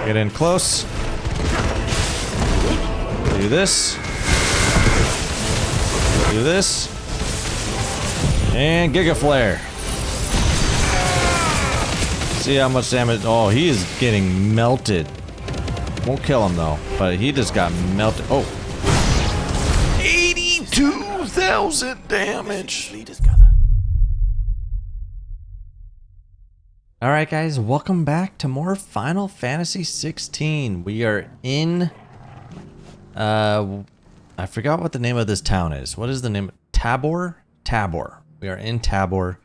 Get in close. Do this. Do this. And Giga Flare. See how much damage. Oh, he is getting melted. Won't kill him though, but he just got melted. Oh. 82,000 damage. Alright guys, welcome back to more Final Fantasy XVI. We are in, I forgot what the name of this town is. What is the name? Tabor? Tabor. We are in Tabor.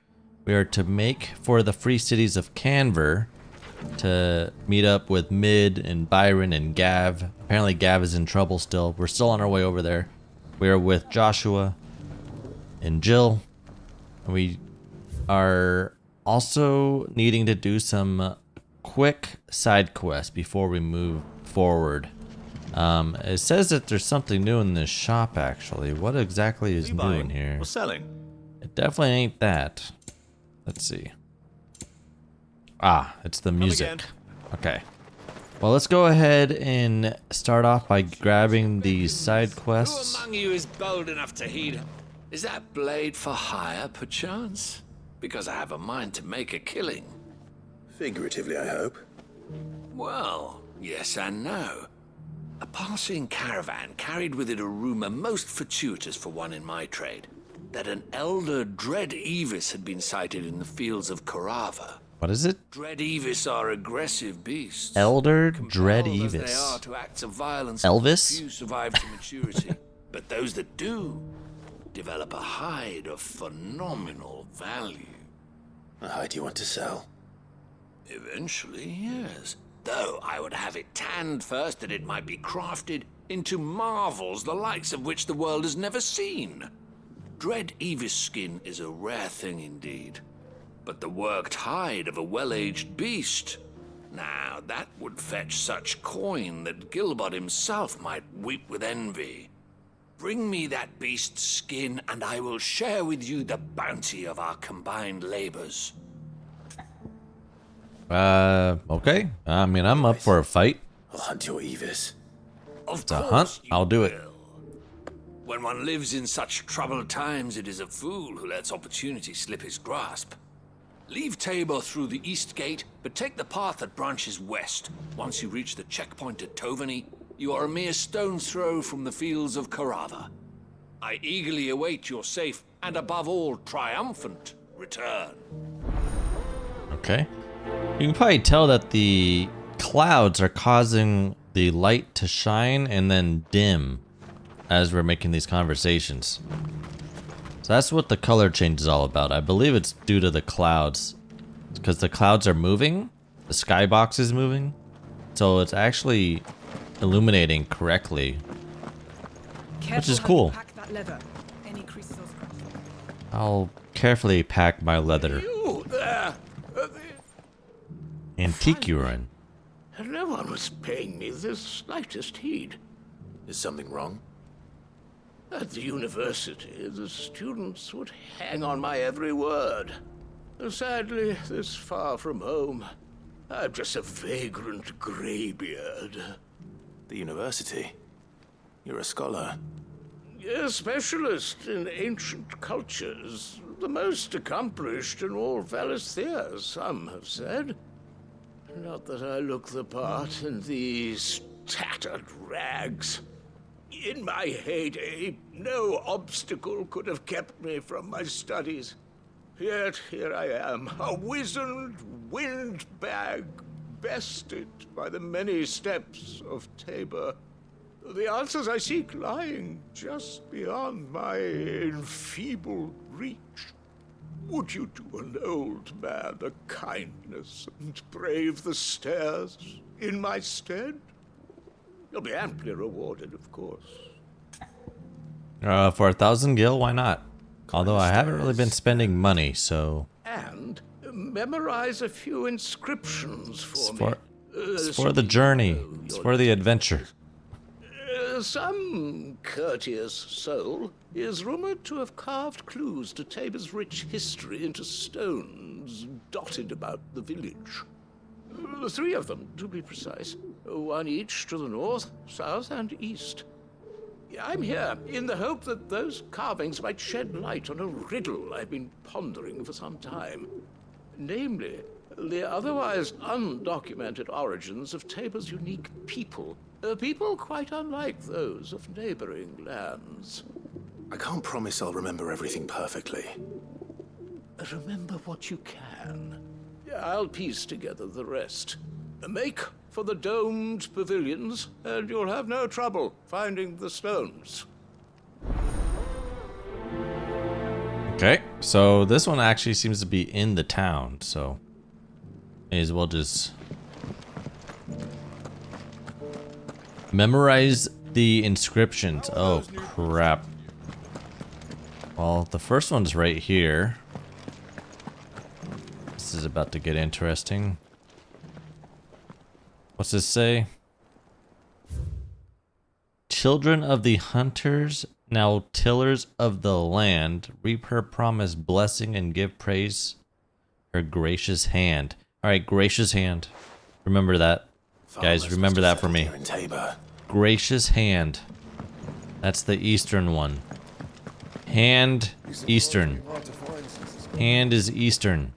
We are to make for the free cities of Kanver to meet up with Mid and Byron and Gav. Apparently Gav is in trouble still. We're still on our way over there. We are with Joshua and Jill. We are also needing to do some quick side quests before we move forward. It says that there's something new in this shop actually. What exactly is new in here? Or selling? It definitely ain't that. Let's see. Ah, it's the music. Okay. Well, let's go ahead and start off by grabbing these side quests. Who among you is bold enough to heed? Is that blade for hire, perchance? Because I have a mind to make a killing. Figuratively, I hope. Well, yes and no. A passing caravan carried with it a rumor most fortuitous for one in my trade, that an elder Dread Evis had been sighted in the fields of Karava. What is it? Dread Evis are aggressive beasts. Elder Dread Compelled as they Evis. are to acts of violence. Elvis? Few survive to maturity, but those that do develop a hide of phenomenal value. A hide you want to sell? Eventually, yes. Though I would have it tanned first that it might be crafted into marvels the likes of which the world has never seen. Dread Evis skin is a rare thing indeed. But the worked hide of a well-aged beast, now that would fetch such coin that Gilbert himself might weep with envy. Bring me that beast's skin and I will share with you the bounty of our combined labors. Okay. I mean, I'm up for a fight. I'll hunt your Evis. Of It's a course hunt. you I'll do it. will. When one lives in such troubled times, it is a fool who lets opportunity slip his grasp. Leave Tabor through the east gate, but take the path that branches west. Once you reach the checkpoint at Tovani, you are a mere stone's throw from the fields of Karava. I eagerly await your safe, and above all, triumphant return. Okay. You can probably tell that the clouds are causing the light to shine and then dim as we're making these conversations. So that's what the color change is all about. I believe it's due to the clouds. Because the clouds are moving. The skybox is moving. So it's actually illuminating correctly. Which is cool. I'll carefully pack my leather. You there! Antique urine. No one was paying me the slightest heed. Is something wrong? At the university, the students would hang on my every word. Sadly, this far from home, I'm just a vagrant graybeard. The university? You're a scholar. A specialist in ancient cultures. The most accomplished in all Valisthea, some have said. Not that I look the part in these tattered rags. In my heyday, no obstacle could have kept me from my studies. Yet here I am, a wizened windbag, bested by the many steps of Tabor. The answers I seek lying just beyond my enfeebled reach. Would you do an old man a kindness and brave the stairs in my stead? You'll be amply rewarded, of course. For 1,000 gil, why not? Although I haven't really been spending money, so... And memorize a few inscriptions for me. It's for the journey. It's for the adventure. Some courteous soul is rumored to have carved clues to Tabor's rich history into stones dotted about the village. 3 of them, to be precise. 1 each to the north, south, and east. I'm here in the hope that those carvings might shed light on a riddle I've been pondering for some time. Namely, the otherwise undocumented origins of Tabor's unique people. People quite unlike those of neighboring lands. I can't promise I'll remember everything perfectly. Remember what you can. I'll piece together the rest. Make for the domed pavilions, and you'll have no trouble finding the stones. Okay, so this one actually seems to be in the town, so may as well just memorize the inscriptions. Oh crap. Well, the first one's right here. This is about to get interesting. What's this say? Children of the hunters, now tillers of the land, reap her promised blessing and give praise her gracious hand. Alright, gracious hand. Remember that. Guys, remember that for me. Gracious hand. That's the eastern one. Hand, eastern. Hand is eastern.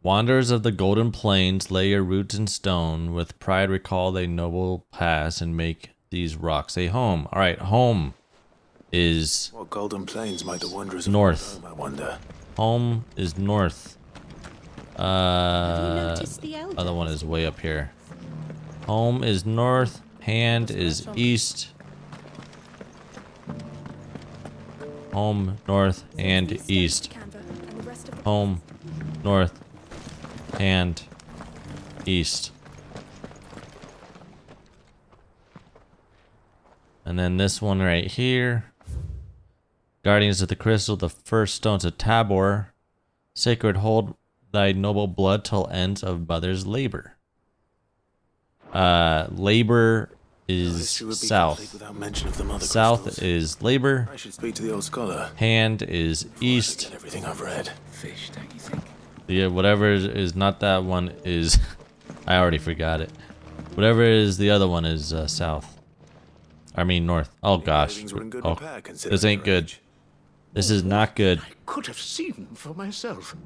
Wanderers of the golden plains, lay your roots in stone. With pride recall a noble past and make these rocks a home. Alright, home is What golden plains might the wanderers north. Of home, I wonder. Home is north. noticed the elders? Other one is way up here. Home is north. Hand is east. Home, north, and east. Home, north, and east. And then this one right here. Guardians of the Crystal, the first stones of Tabor. Sacred, hold thy noble blood till ends of mother's labor. Labor is south. South is labor. I should speak to the old scholar. Hand is east. Everything I've read. Fish, don't you think? Yeah, whatever is not that one is. I already forgot it. Whatever is the other one is south. I mean north. Oh gosh. Oh, this ain't good. This is not good. I could have seen for myself.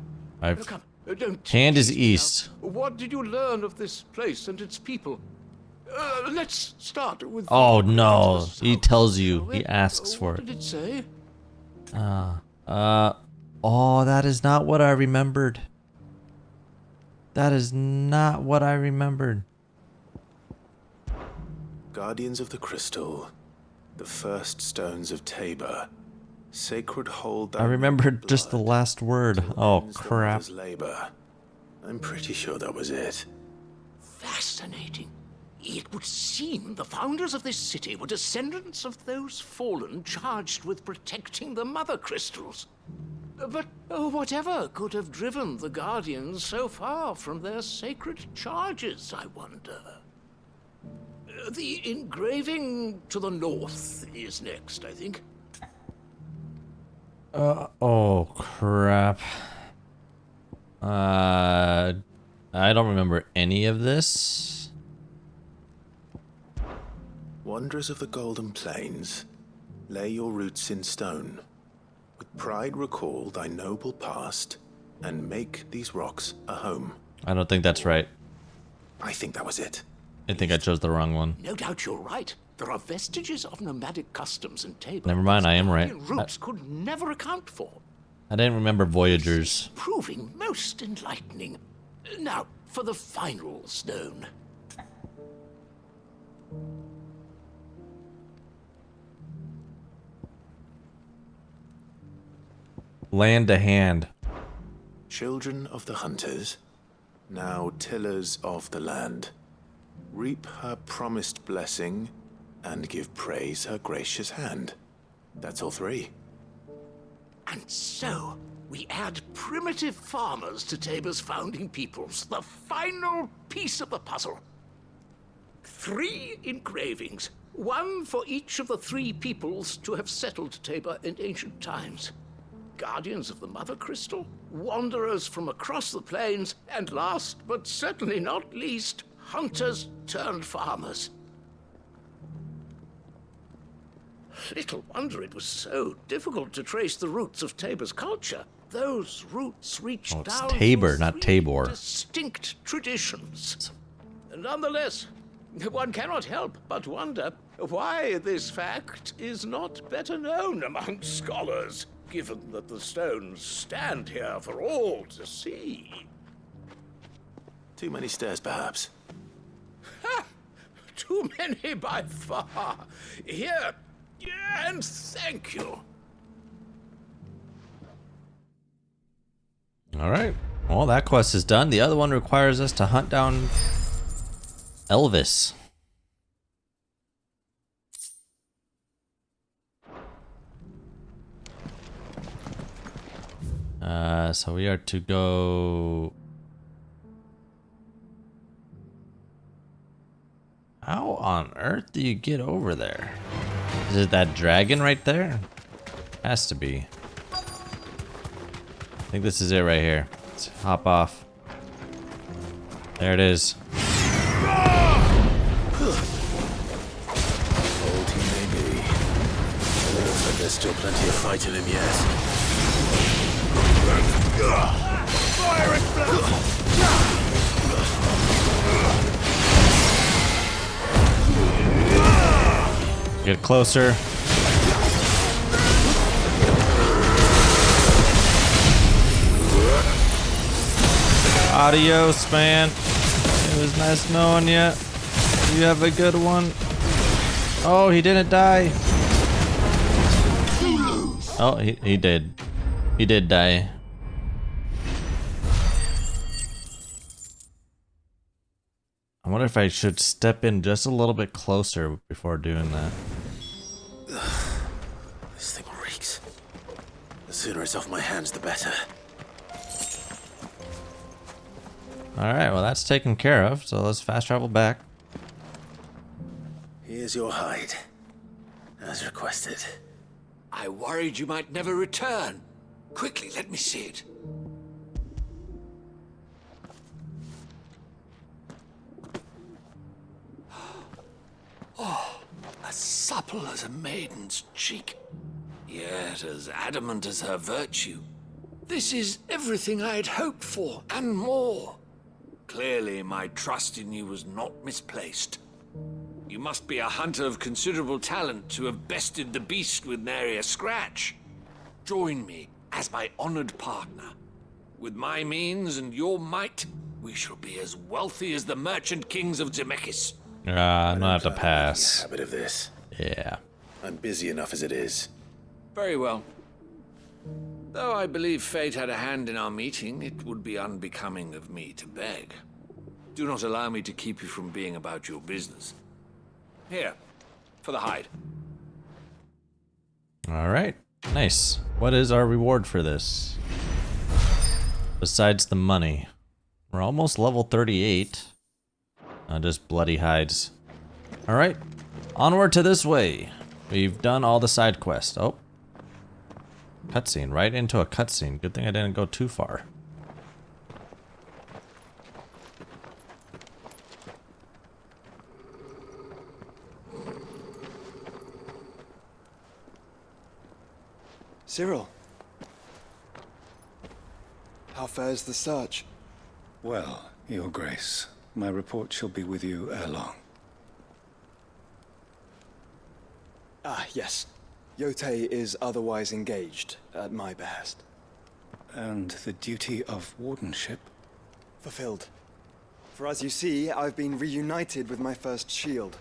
I've. Come, don't Hand is tease me east. now. What did you learn of this place and its people? Let's start with. Oh the no! south, He tells you. shall we? He asks for What it. did it say? Oh, that is not what I remembered. That is not what I remembered. Guardians of the Crystal, the first stones of Tabor, sacred hold. I remembered just the last word. Oh crap! Labor. I'm pretty sure that was it. Fascinating. It would seem the founders of this city were descendants of those fallen charged with protecting the mother crystals. But whatever could have driven the Guardians so far from their sacred charges, I wonder? The engraving to the north is next, I think. Oh crap. I don't remember any of this. Wanderers of the Golden Plains, lay your roots in stone. With pride recall thy noble past, and make these rocks a home. I don't think that's right. I think that was it. I think I chose the wrong one. No doubt you're right. There are vestiges of nomadic customs in Tabor. Never mind, I am right. Guardian roots could never account for. I didn't remember Voyagers. Proving most enlightening. Now, for the final stone. Land to hand. Children of the hunters, now tillers of the land, reap her promised blessing and give praise her gracious hand. That's all 3. And so, we add primitive farmers to Tabor's founding peoples, the final piece of the puzzle. 3 engravings, 1 for each of the 3 peoples to have settled Tabor in ancient times. guardians of the Mother Crystal, wanderers from across the plains, and last but certainly not least, hunters turned farmers. Little wonder it was so difficult to trace the roots of Tabor's culture. Those roots reached down Tabor, through not 3 Tabor. distinct traditions. Nonetheless, one cannot help but wonder why this fact is not better known among scholars, given that the stones stand here for all to see. Too many stairs, perhaps. Ha! Too many by far. Here, and thank you. Alright. Well, that quest is done. The other one requires us to hunt down Elvis. So we are to go... How on earth do you get over there? Is it that dragon right there? Has to be. I think this is it right here. Let's hop off. There it is. Old he may be. It looks like there's still plenty of fight in him yet. Fire and blood! Get closer. Adios, man. It was nice knowing you. You have a good one. Oh, he didn't die. Oh, he did. He did die. I wonder if I should step in just a little bit closer before doing that. This thing reeks. The sooner it's off my hands, the better. Alright, well that's taken care of, so let's fast travel back. Here's your hide, as requested. I worried you might never return. Quickly, let me see it. Oh, as supple as a maiden's cheek, yet as adamant as her virtue. This is everything I had hoped for, and more. Clearly, my trust in you was not misplaced. You must be a hunter of considerable talent to have bested the beast with nary a scratch. Join me as my honored partner. With my means and your might, we shall be as wealthy as the merchant kings of Zemeckis. I'm gonna have to Making a pass. habit of this. Yeah. I'm busy enough as it is. Very well. Though I believe fate had a hand in our meeting, it would be unbecoming of me to beg. Do not allow me to keep you from being about your business. Here, for the hide. Alright. Nice. What is our reward for this? Besides the money. We're almost level 38. Just bloody hides. Alright. Onward to this way. We've done all the side quests. Oh. Cutscene. Right into a cutscene. Good thing I didn't go too far. Cyril, how fares the search? Well, Your Grace, my report shall be with you ere long. Ah, yes. Yotei is otherwise engaged, at my behest. And the duty of wardenship? Fulfilled. For as you see, I've been reunited with my first shield.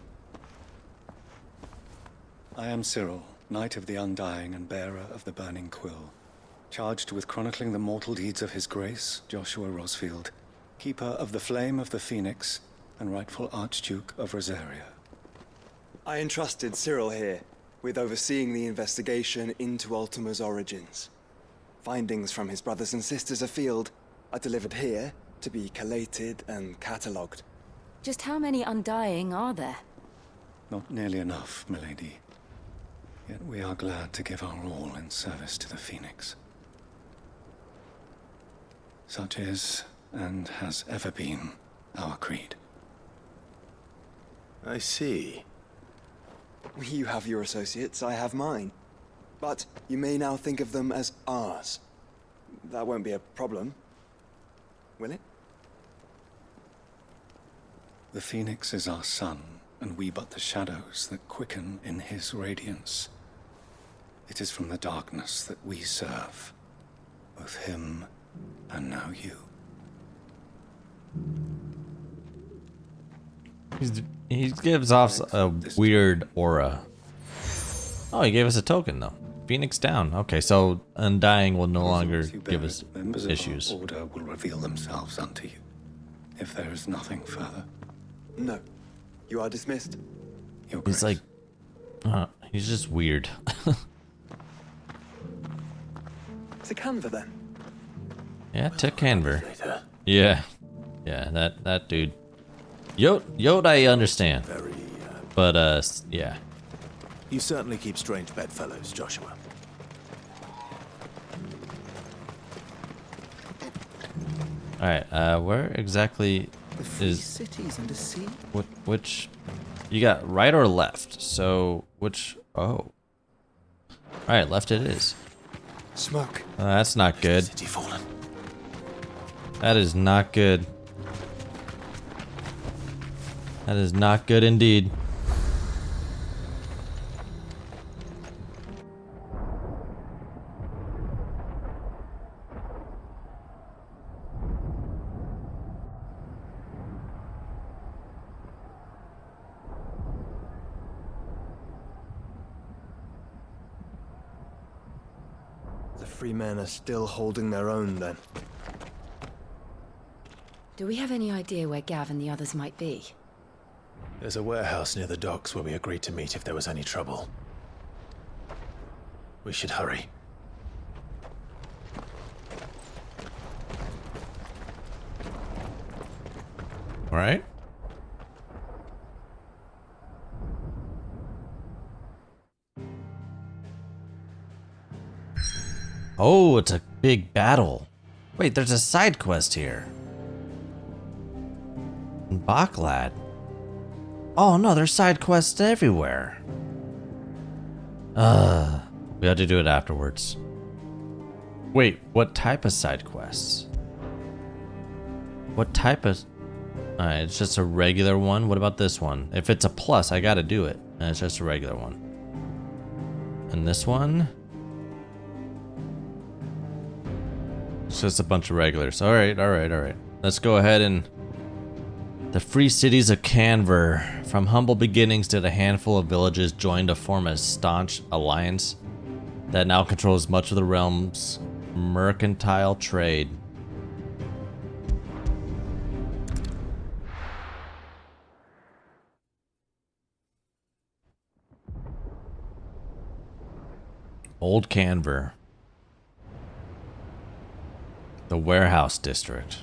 I am Cyril, Knight of the Undying and bearer of the Burning Quill, charged with chronicling the mortal deeds of His Grace, Joshua Rosfield, Keeper of the Flame of the Phoenix, and rightful Archduke of Rosaria. I entrusted Cyril here with overseeing the investigation into Ultima's origins. Findings from his brothers and sisters afield are delivered here to be collated and catalogued. Just how many Undying are there? Not nearly enough, milady. Yet we are glad to give our all in service to the Phoenix. Such is, and has ever been, our creed. I see. You have your associates, I have mine. But you may now think of them as ours. That won't be a problem, will it? The Phoenix is our sun, and we but the shadows that quicken in his radiance. It is from the darkness that we serve, both him and now you. He gives off a weird aura. Oh, he gave us a token though. Phoenix down. Okay, so Undying will no longer give us Members issues. of our order will reveal themselves unto you, if there is nothing further. No. You are dismissed. Your He's grace. like, he's just weird. To Kanver then. Yeah, to Kanver. Later. Yeah, that dude. Yod, I understand, Very, but yeah. You certainly keep strange bedfellows, Joshua. All right, where exactly The free is cities and a sea? which? You got right or left? So which? Oh, all right, left it is. Smoke. That's not good. City fallen. That is not good. That is not good indeed. The free men are still holding their own then. Do we have any idea where Gav and the others might be? There's a warehouse near the docks where we agreed to meet if there was any trouble. We should hurry. All right. Oh, it's a big battle. Wait, there's a side quest here. Baklad. Oh no, there's side quests everywhere. We have to do it afterwards. Wait, what type of side quests? What type of... Alright, it's just a regular one. What about this one? If it's a plus, I gotta do it. And it's just a regular one. And this one? It's just a bunch of regulars. Alright. Let's go ahead and... The free cities of Kanver. From humble beginnings did a handful of villages join to form a staunch alliance that now controls much of the realm's mercantile trade. Old Kanver. The warehouse district.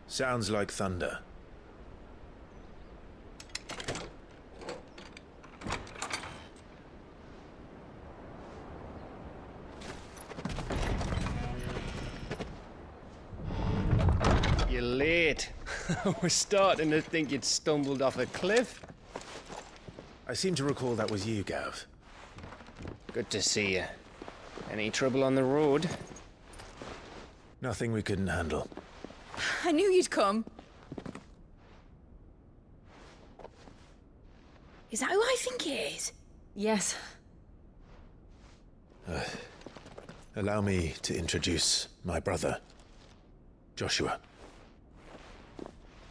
Sounds like thunder. You're late. We're starting to think you'd stumbled off a cliff. I seem to recall that was you, Gav. Good to see you. Any trouble on the road? Nothing we couldn't handle. I knew you'd come. Is that who I think it is? Yes. Allow me to introduce my brother, Joshua.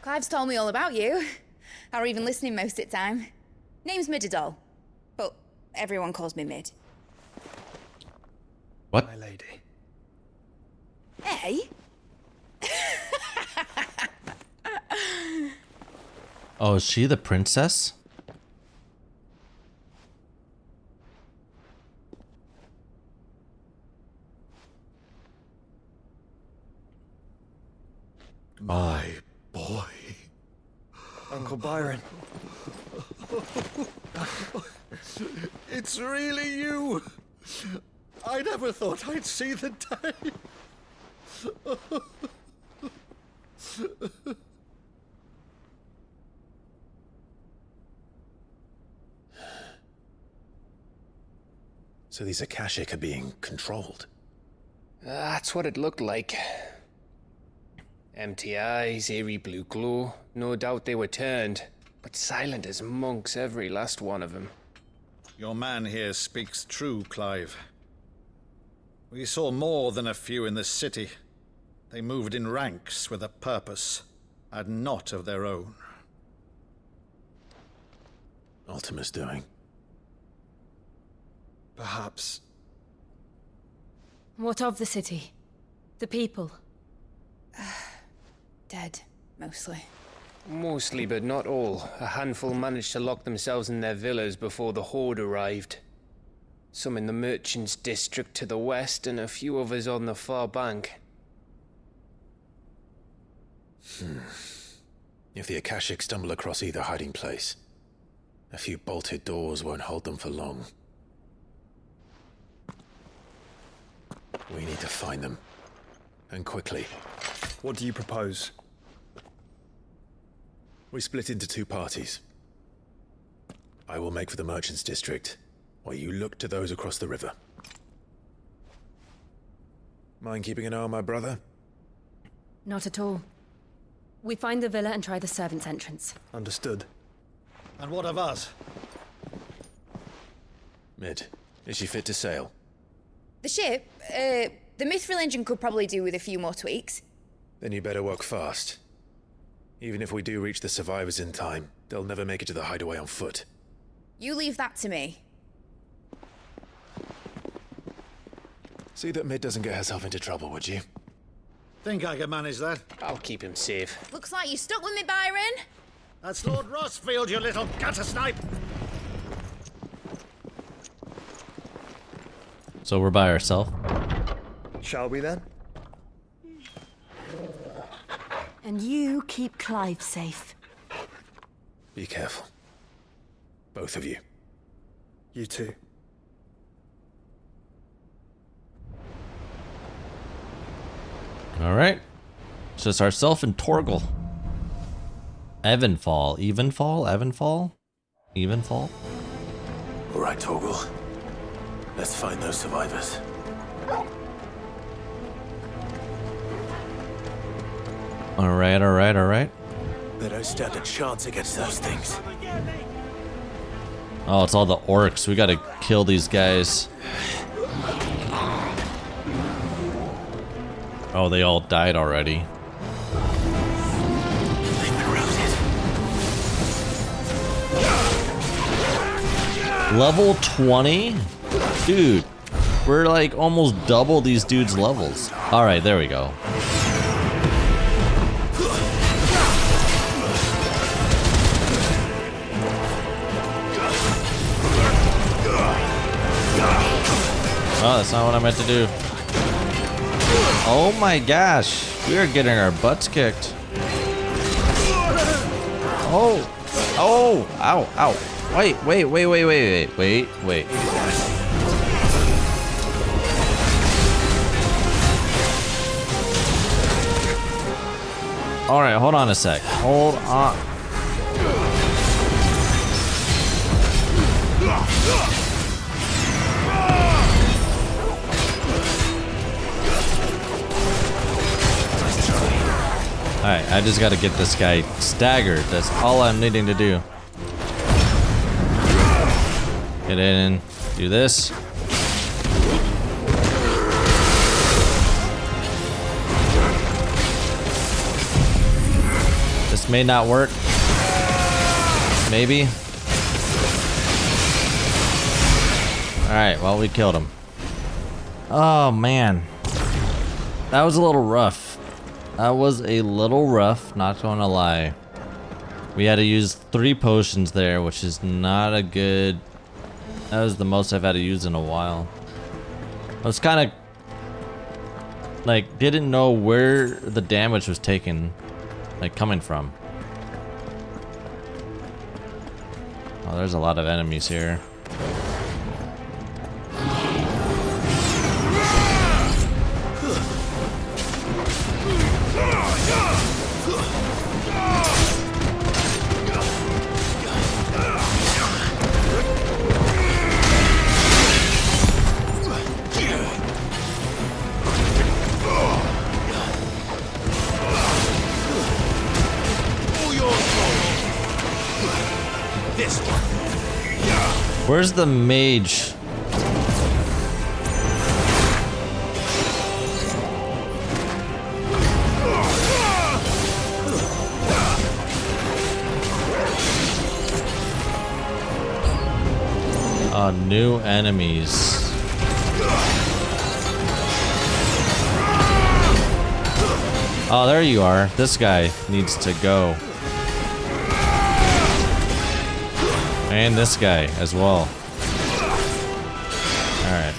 Clive's told me all about you. Or even listening most of the time. Name's Midadol, but everyone calls me Mid. What? My lady. Hey? Oh, is she the princess? My boy. Uncle Byron. It's really you. I never thought I'd see the day. So these Akashic are being controlled. That's what it looked like. Empty eyes, eerie blue glow. No doubt they were turned, but silent as monks, every last one of them. Your man here speaks true, Clive. We saw more than a few in this city. They moved in ranks with a purpose, and not of their own. Ultima's doing. Perhaps. What of the city? The people? Dead, mostly. Mostly, but not all. A handful managed to lock themselves in their villas before the Horde arrived. Some in the Merchants' District to the west, and a few others on the far bank. If the Akashic stumble across either hiding place, a few bolted doors won't hold them for long. We need to find them. And quickly. What do you propose? We split into two parties. I will make for the Merchants' District, while you look to those across the river. Mind keeping an eye on my brother? Not at all. We find the villa and try the servants' entrance. Understood. And what of us? Mid, is she fit to sail? The ship, the Mithril engine could probably do with a few more tweaks. Then you better work fast. Even if we do reach the survivors in time, they'll never make it to the hideaway on foot. You leave that to me. See that Mid doesn't get herself into trouble, would you? Think I can manage that? I'll keep him safe. Looks like you stuck with me, Byron. That's Lord Rosfield, you little gutter snipe! So we're by ourselves. Shall we then? And you keep Clive safe. Be careful. Both of you. You too. All right. It's just ourselves and Torgal. Evenfall. Evenfall? Evenfall? Evenfall? All right, Torgal. Let's find those survivors. All right, all right, all right. They don't stand a chance against those things. Oh, it's all the orcs. We gotta kill these guys. Oh, they all died already. Level 20? Dude, we're like almost double these dudes' levels. All right, there we go. Oh, that's not what I meant to do. Oh my gosh, we are getting our butts kicked. Oh, oh, ow, ow. Wait. All right, hold on a sec. Hold on. Alright, I just gotta get this guy staggered. That's all I'm needing to do. Get in, do this. This may not work. Maybe. Alright, well, we killed him. Oh, man. That was a little rough. That was a little rough, not gonna lie. We had to use 3 potions there, which is not a good... That was the most I've had to use in a while. I was kind of... like, didn't know where the damage was taken, like, coming from. Oh, there's a lot of enemies here. Where's the mage? New enemies. Oh, there you are. This guy needs to go. And this guy as well. Alright.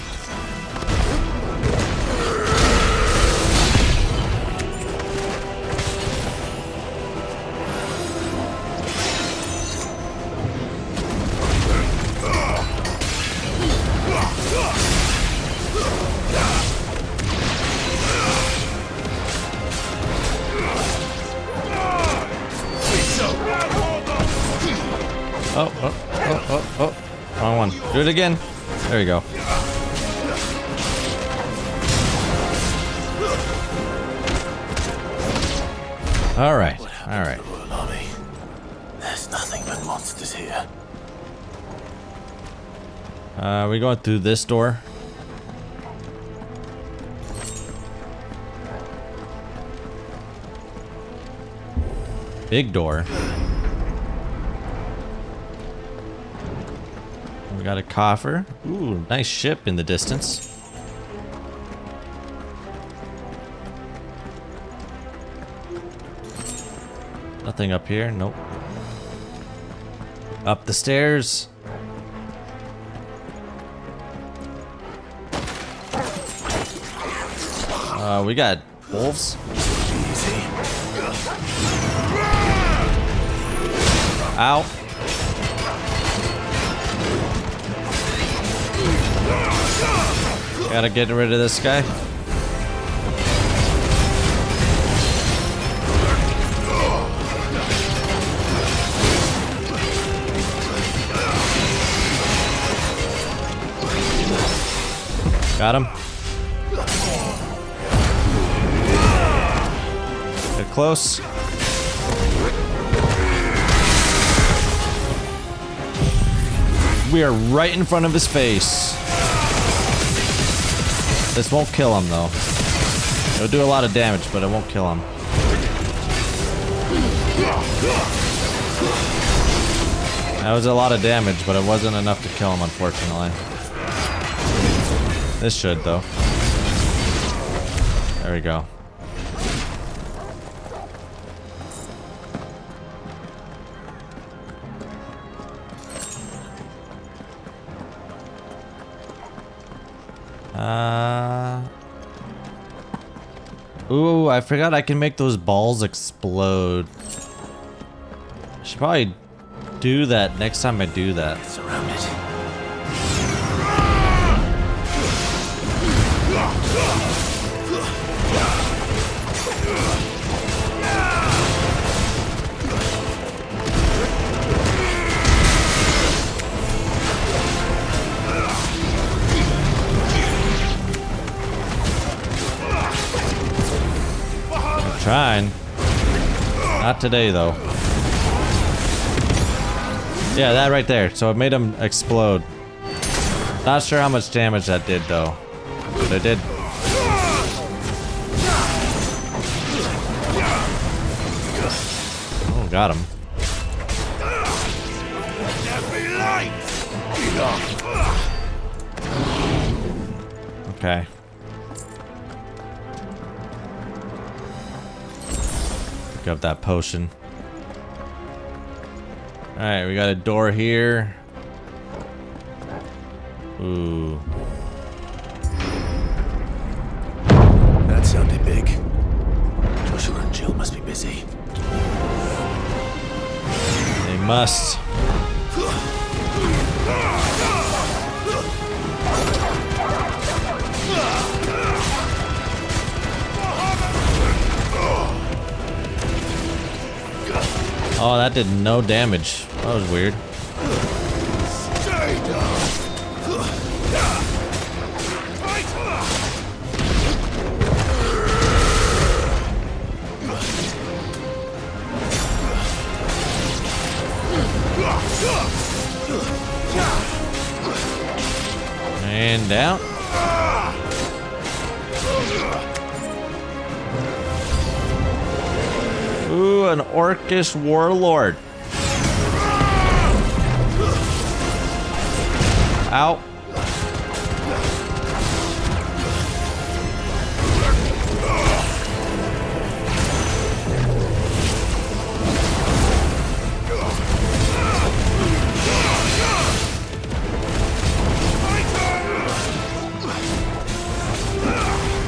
Oh. Wrong one. Do it again. There you go. Alright. Alright. There's nothing but monsters here. We going through this door? Big door. We got a coffer. Ooh, nice ship in the distance. Nothing up here. Nope. Up the stairs. We got wolves. Ow. Gotta get rid of this guy. Got him. Get close. We are right in front of his face. This won't kill him though. It'll do a lot of damage, but it won't kill him. That was a lot of damage, but it wasn't enough to kill him, unfortunately. This should though. There we go. Ooh, I forgot I can make those balls explode. I should probably do that next time I do that. Surrounded. Trying. Not today, though. Yeah, that right there. So it made him explode. Not sure how much damage that did, though. But it did. Oh, got him. Okay. Pick up that potion. Alright, we got a door here. Ooh. That sounded big. Joshua and Jill must be busy. They must. Oh, that did no damage. That was weird. down. Ooh, an orcish warlord. Ow.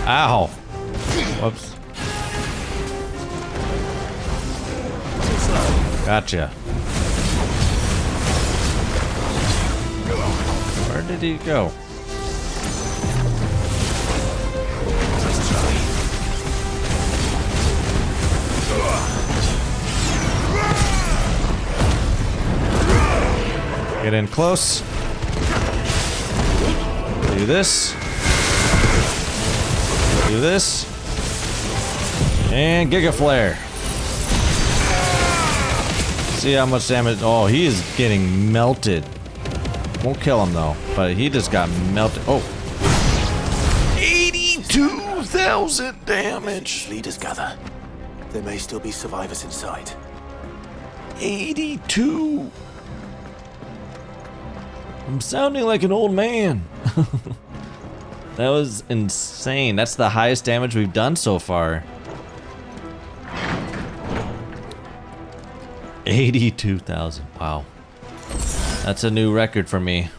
Ow. Whoops. Gotcha. Where did he go? Get in close. Do this. Do this. And Giga Flare. See how much damage. Oh, he is getting melted. Won't kill him though, but he just got melted. Oh. 82,000 damage. Leaders gather. There may still be survivors inside. 82. I'm sounding like an old man. That was insane. That's the highest damage we've done so far. 82,000. Wow. That's a new record for me.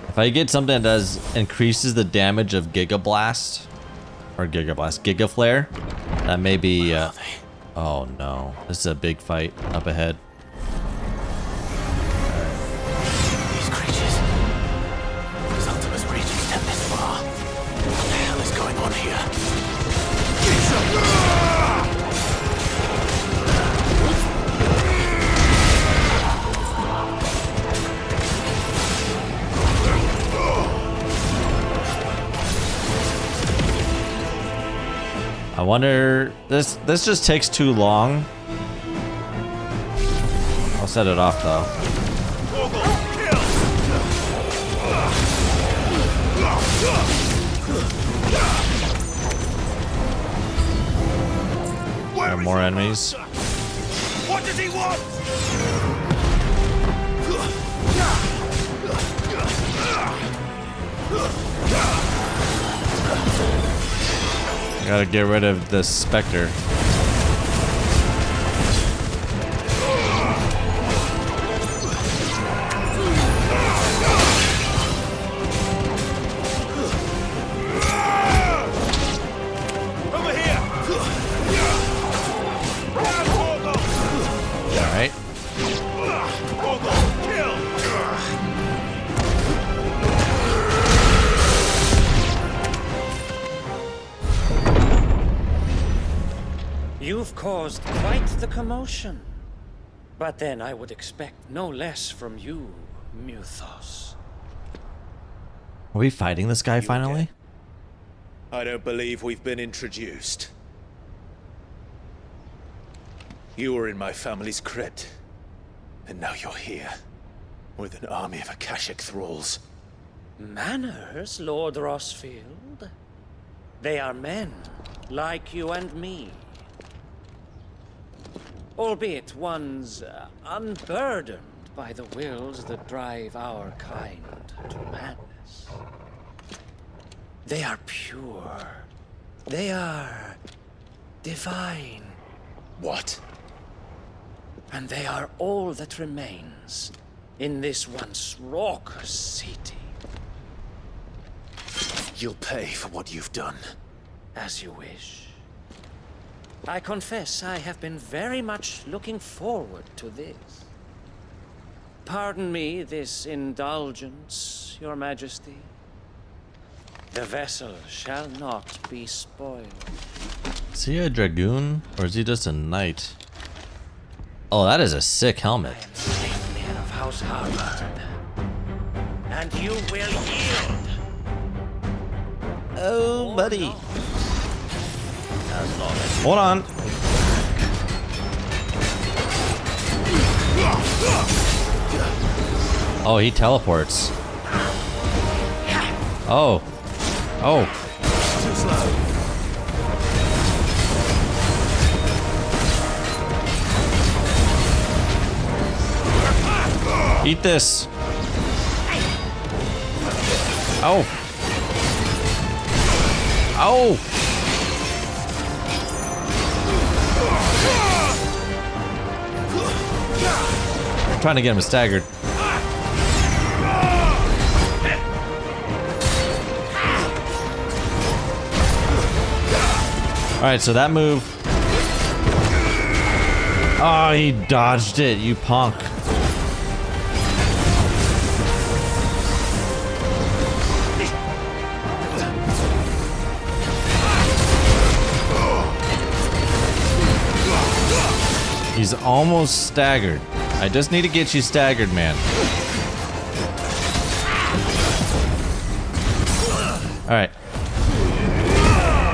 If I get something that does increases the damage of Giga Blast or Giga Flare, that may be oh no. This is a big fight up ahead. These creatures. These Ultima's reach extend this far. What the hell is going on here? I wonder, this just takes too long. I'll set it off though. There are more enemies. What does he want? I gotta get rid of this Spectre. Over here. Alright. You've caused quite the commotion. But then I would expect no less from you, Muthos. Are we fighting this guy finally? I don't believe we've been introduced. You were in my family's crypt, and now you're here, with an army of Akashic thralls. Manners, Lord Rosfield. They are men, like you and me. Albeit ones unburdened by the wills that drive our kind to madness. They are pure. They are divine. What? And they are all that remains in this once raucous city. You'll pay for what you've done. As you wish. I confess I have been very much looking forward to this. Pardon me this indulgence, Your Majesty. The vessel shall not be spoiled. Is he a dragoon or is he just a knight? Oh, that is a sick helmet. I am Sleipnir of House Harvard. And you will yield. Oh, buddy. No. as long as Hold on. Oh, he teleports. Oh. Oh. Too slow. Eat this. Oh. Oh. I'm trying to get him staggered. Alright, so that move. Oh, he dodged it, you punk. He's almost staggered. I just need to get you staggered, man. Alright.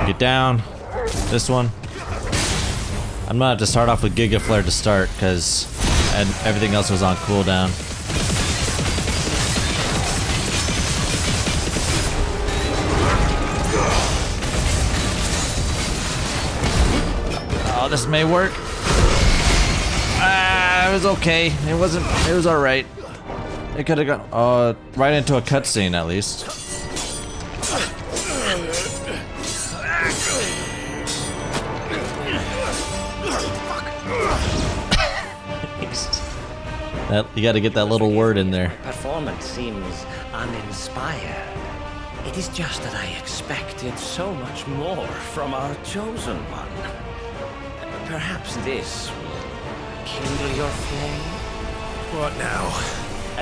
Get down. This one. I'm gonna have to start off with Giga Flare to start, because everything else was on cooldown. Oh, this may work. It was okay. It wasn't. It was all right. It could have gone right into a cutscene at least. You got to get that little word in there. Performance seems uninspired. It is just that I expected so much more from our chosen one. Perhaps this will kindle your flame? What now?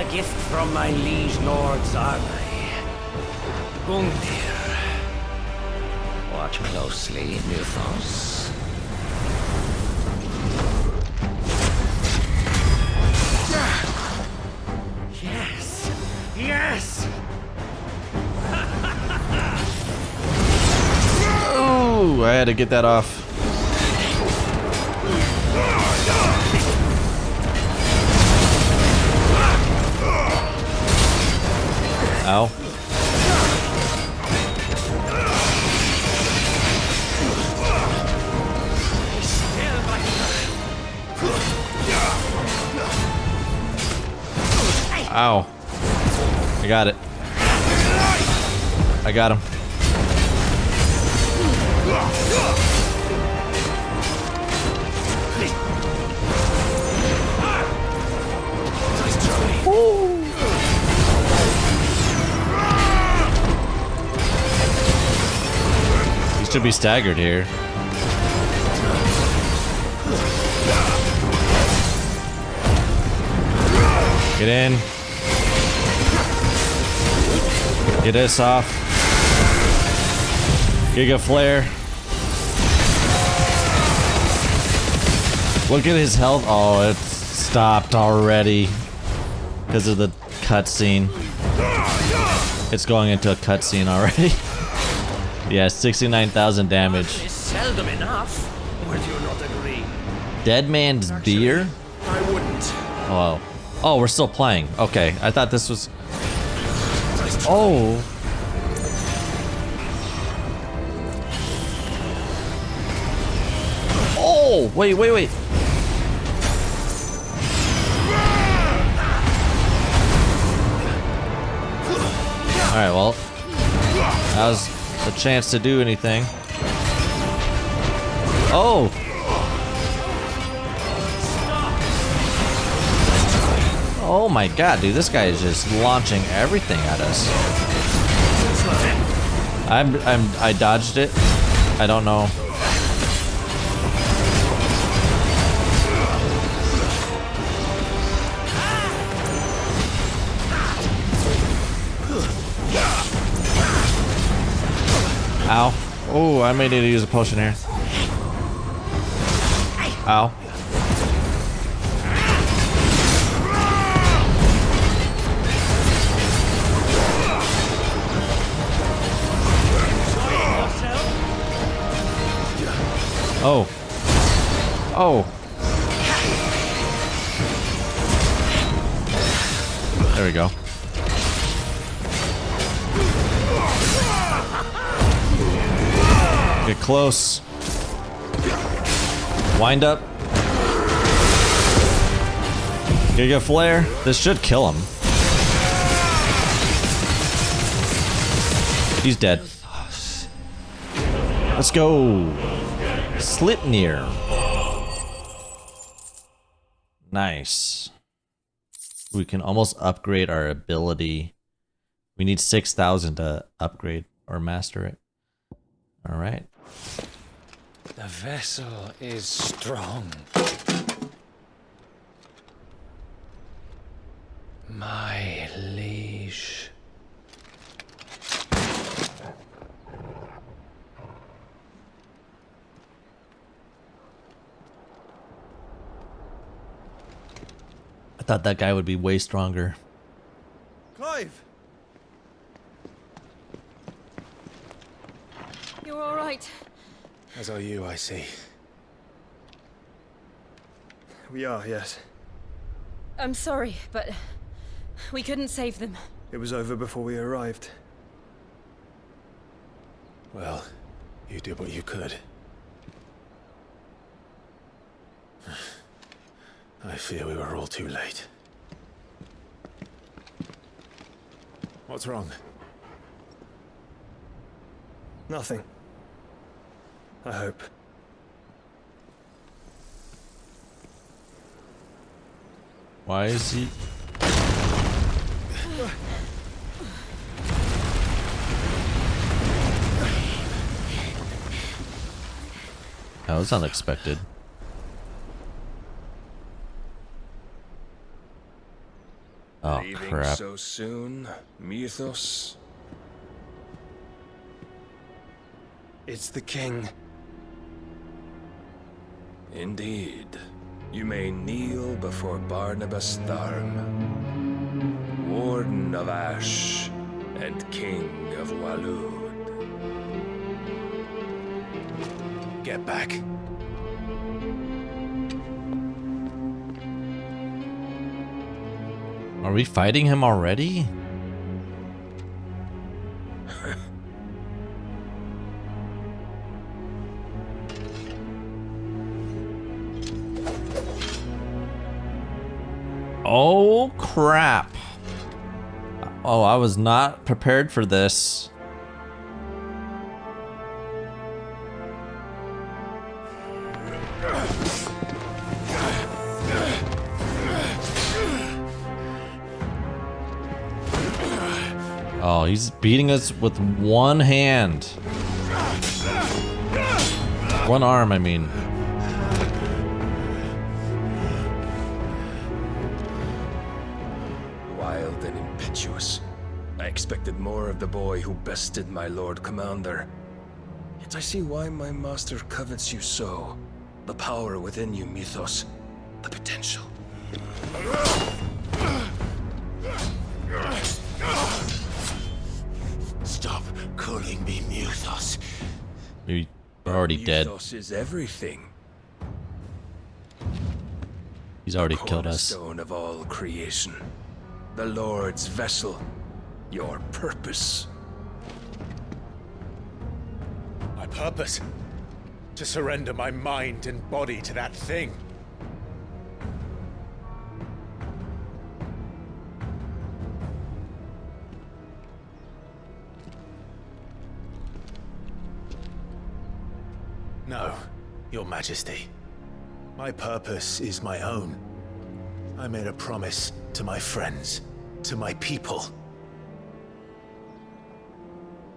A gift from my liege lord Zarnai. Gungnir. Watch closely, Mythos. Yes! Yes! Oh, I had to get that off. Ow. Ow. I got it. I got him. He should be staggered here. Get in. Get this off. Giga Flare. Look at his health. Oh, it's stopped already because of the cutscene. It's going into a cutscene already. Yeah, 69,000 damage. It's seldom enough. Would you not agree? Dead man's beer? I wouldn't. Oh. Oh, we're still playing. Okay, I thought this was... Oh. Oh, wait. Alright, well. That was a chance to do anything. Oh! Oh my god, dude, this guy is just launching everything at us. I dodged it. I don't know. Ow. Oh, I may need to use a potion here. Ow. Oh. Oh. There we go. Get close. Wind up. Get a flare. This should kill him. He's dead. Let's go. Slipnir. Nice. We can almost upgrade our ability. We need 6,000 to upgrade or master it. All right. The vessel is strong. My liege. I thought that guy would be way stronger. Clive! You're all right. As are you, I see. We are, yes. I'm sorry, but we couldn't save them. It was over before we arrived. Well, you did what you could. I fear we were all too late. What's wrong? Nothing. I hope. Why is he... That was unexpected. Oh, Leaving crap. so soon, Mythos? It's the king. Indeed. You may kneel before Barnabas Tharm, Warden of Ash and King of Walud. Get back. Are we fighting him already? Oh, crap. Oh, I was not prepared for this. Oh, he's beating us with one hand. One arm, I mean. Wild and impetuous. I expected more of the boy who bested my Lord Commander. Yet I see why my master covets you so. The power within you, Mythos. The potential. Stop calling me Mythos. You're already dead. Mythos is everything. He's already killed us. Cornerstone of all creation. The Lord's vessel. Your purpose. My purpose? To surrender my mind and body to that thing. No, Your Majesty. My purpose is my own. I made a promise to my friends, to my people.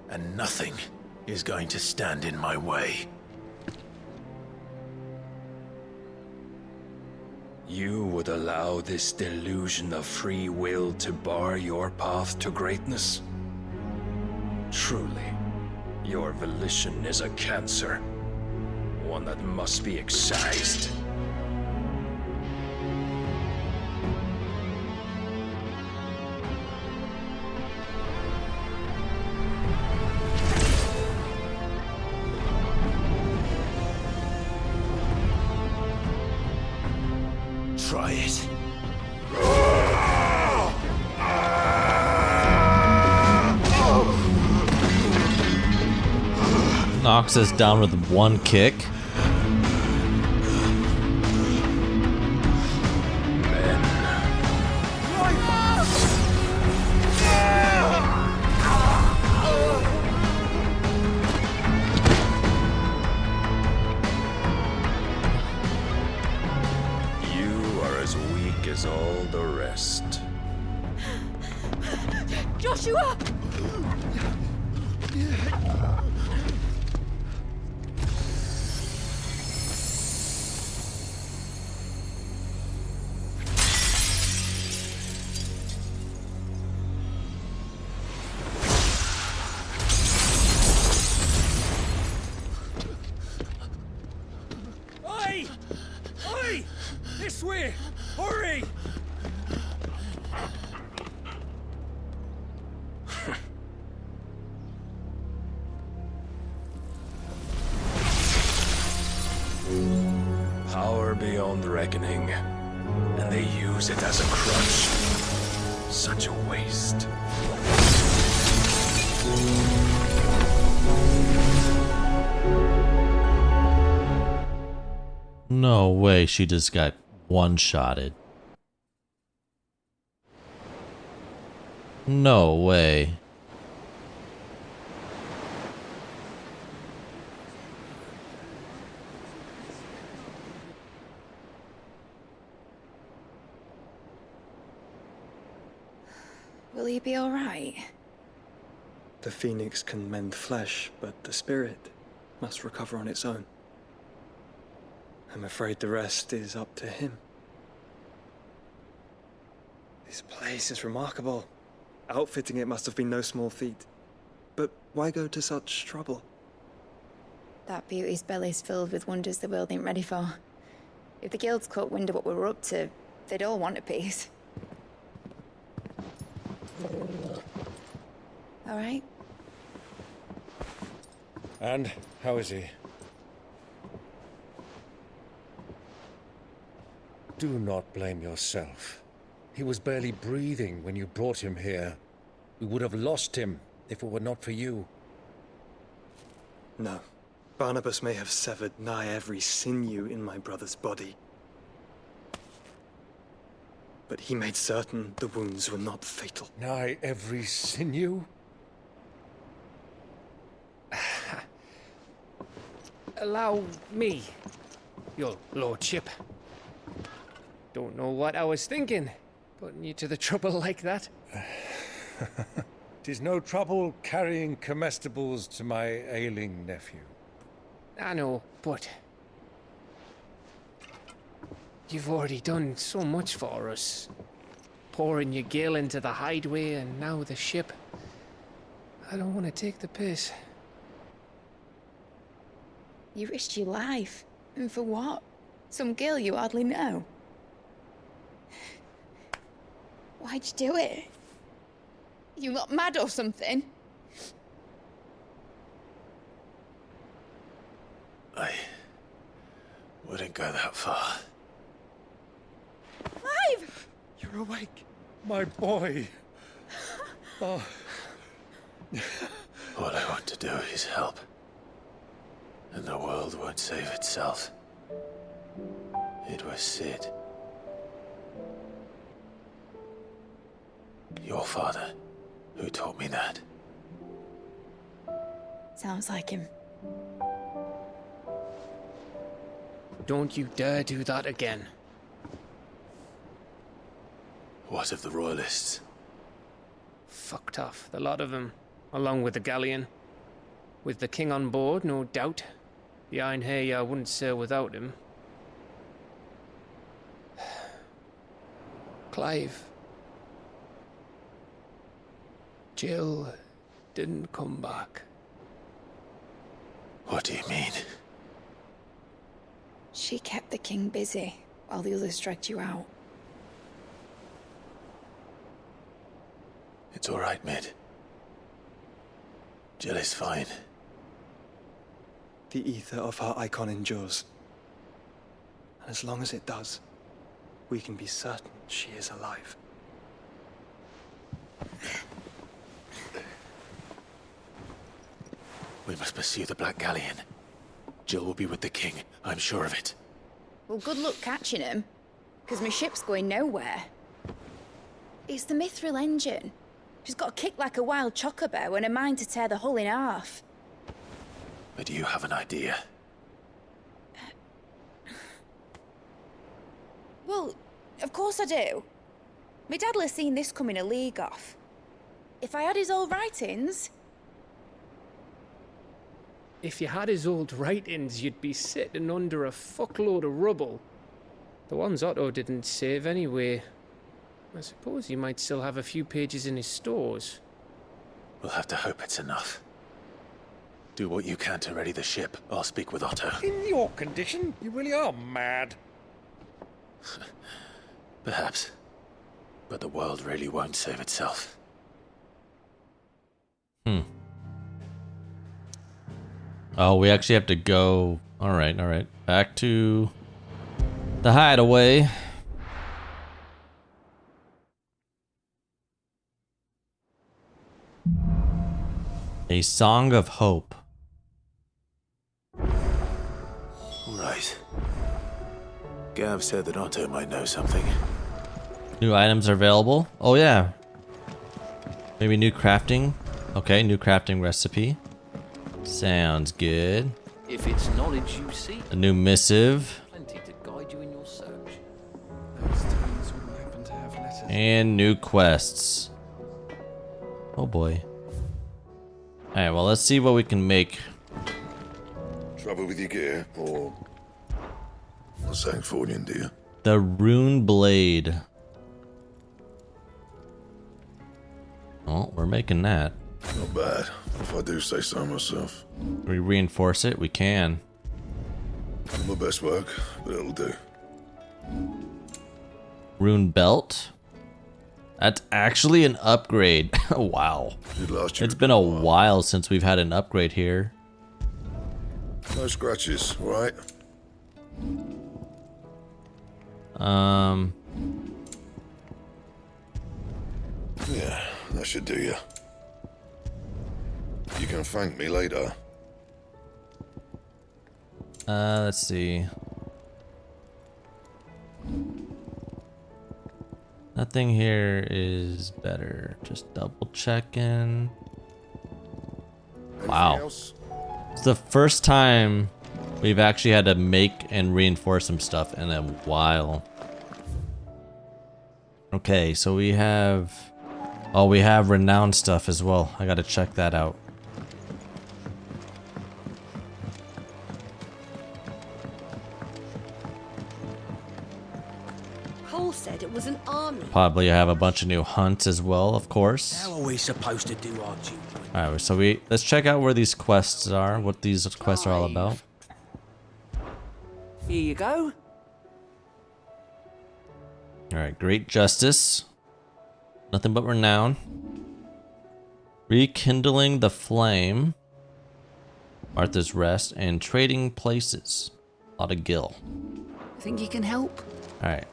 And nothing is going to stand in my way. You would allow this delusion of free will to bar your path to greatness? Truly, your volition is a cancer. One that must be excised. try it. Knocks us down with one kick. You are as weak as all the rest. Joshua! Oi! Oi! This way! Hurry! Power beyond reckoning, and they use it as a crutch. Such a waste. No way she just got one-shotted. No way. Will he be alright? The phoenix can mend flesh, but the spirit must recover on its own. I'm afraid the rest is up to him. This place is remarkable. Outfitting it must have been no small feat. But why go to such trouble? That beauty's belly's filled with wonders the world ain't ready for. If the guilds caught wind of what we were up to, they'd all want a piece. All right? And how is he? Do not blame yourself. He was barely breathing when you brought him here. We would have lost him if it were not for you. No. Barnabas may have severed nigh every sinew in my brother's body. But he made certain the wounds were not fatal. Nigh every sinew? Allow me, your lordship. Don't know what I was thinking, putting you to the trouble like that. 'Tis no trouble carrying comestibles to my ailing nephew. I know, but you've already done so much for us. Pouring your gil into the hideaway and now the ship. I don't want to take the piss. You risked your life. And for what? Some girl you hardly know. Why'd you do it? You not mad or something? I wouldn't go that far. Clive! You're awake, my boy. Oh. All I want to do is help. And the world won't save itself. It was Sid. Your father, who taught me that. Sounds like him. Don't you dare do that again. What of the Royalists? Fucked off, the lot of them, along with the galleon. With the king on board, no doubt. The Iron Hair wouldn't sail without him. Clive. Jill didn't come back. What do you mean? She kept the king busy while the others dragged you out. It's all right, Mid. Jill is fine. The ether of her Eikon endures. And as long as it does, we can be certain she is alive. We must pursue the Black Galleon. Jill will be with the king, I'm sure of it. Well, good luck catching him, because my ship's going nowhere. It's the Mithril engine. She's got a kick like a wild chocobo and a mind to tear the hull in half. But do you have an idea? Well, of course I do. My dad'll have seen this coming a league off. If I had his old writings... If you had his old writings, you'd be sitting under a fuckload of rubble. The ones Otto didn't save anyway. I suppose you might still have a few pages in his stores. We'll have to hope it's enough. Do what you can to ready the ship. I'll speak with Otto. In your condition, you really are mad. Perhaps. But the world really won't save itself. Oh, we actually have to go. Alright, alright. Back to the hideaway. A Song of Hope. Right. Gav said that Otto might know something. New items are available. Oh yeah. Maybe new crafting. Okay, new crafting recipe. Sounds good. If it's knowledge you seek, A new missive. plenty to guide you in your search. Those times wouldn't happen to have letters. And new quests. Oh boy. Alright, well let's see what we can make. Trouble with your gear, or something for you, dear? The Rune Blade. Oh, we're making that. Not bad, if I do say so myself. We reinforce it? We can. Not my best work, but it'll do. Rune Belt. That's actually an upgrade. Wow. It's been a while since we've had an upgrade here. No scratches, alright? Yeah, that should do you. You can thank me later. Let's see. Nothing here is better. Just double checking. Wow. It's the first time we've actually had to make and reinforce some stuff in a while. Okay, so we have... Oh, we have renowned stuff as well. I gotta check that out. Cole said it was an army. Probably have a bunch of new hunts as well, of course. How are we supposed to do our duty? Alright, so let's check out where these quests are, what these quests are all about. Here you go. Alright, Great Justice. Nothing but renown. Rekindling the Flame. Arthur's Rest, and Trading Places. A lot of Gil. Think you can help? Alright,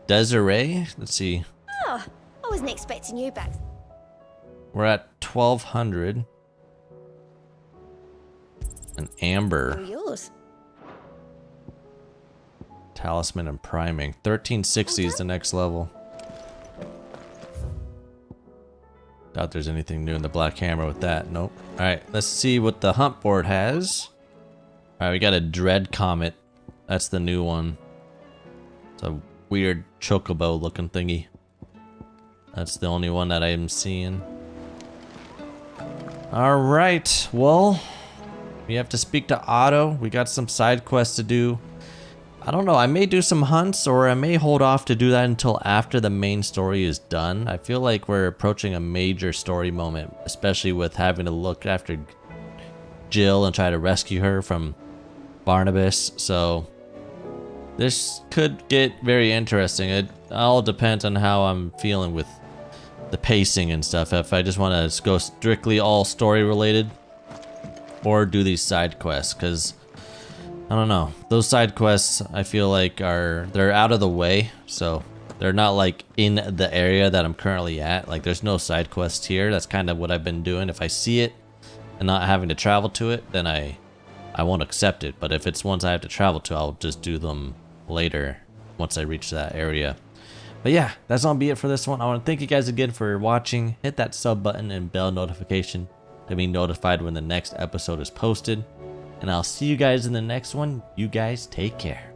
Desiree, let's see. Oh, I wasn't expecting you back. We're at 1200. An Amber. Oh, yours. Talisman and Priming. 1360 is the next level. Doubt there's anything new in the Black Hammer with that. Nope. Alright, let's see what the hunt board has. Alright, we got a Dread Comet. That's the new one. It's a weird chocobo looking thingy. That's the only one that I am seeing. Alright, well, we have to speak to Otto. We got some side quests to do. I don't know, I may do some hunts or I may hold off to do that until after the main story is done. I feel like we're approaching a major story moment, especially with having to look after Jill and try to rescue her from Barnabas. So this could get very interesting. It all depends on how I'm feeling with the pacing and stuff. If I just want to go strictly all story related or do these side quests, because I don't know. Those side quests, I feel like they're out of the way, so they're not like in the area that I'm currently at. Like there's no side quests here. That's kind of what I've been doing. If I see it and not having to travel to it, then I won't accept it. But if it's ones I have to travel to, I'll just do them later once I reach that area. But yeah, that's gonna be it for this one. I want to thank you guys again for watching. Hit that sub button and bell notification to be notified when the next episode is posted. And I'll see you guys in the next one. You guys take care.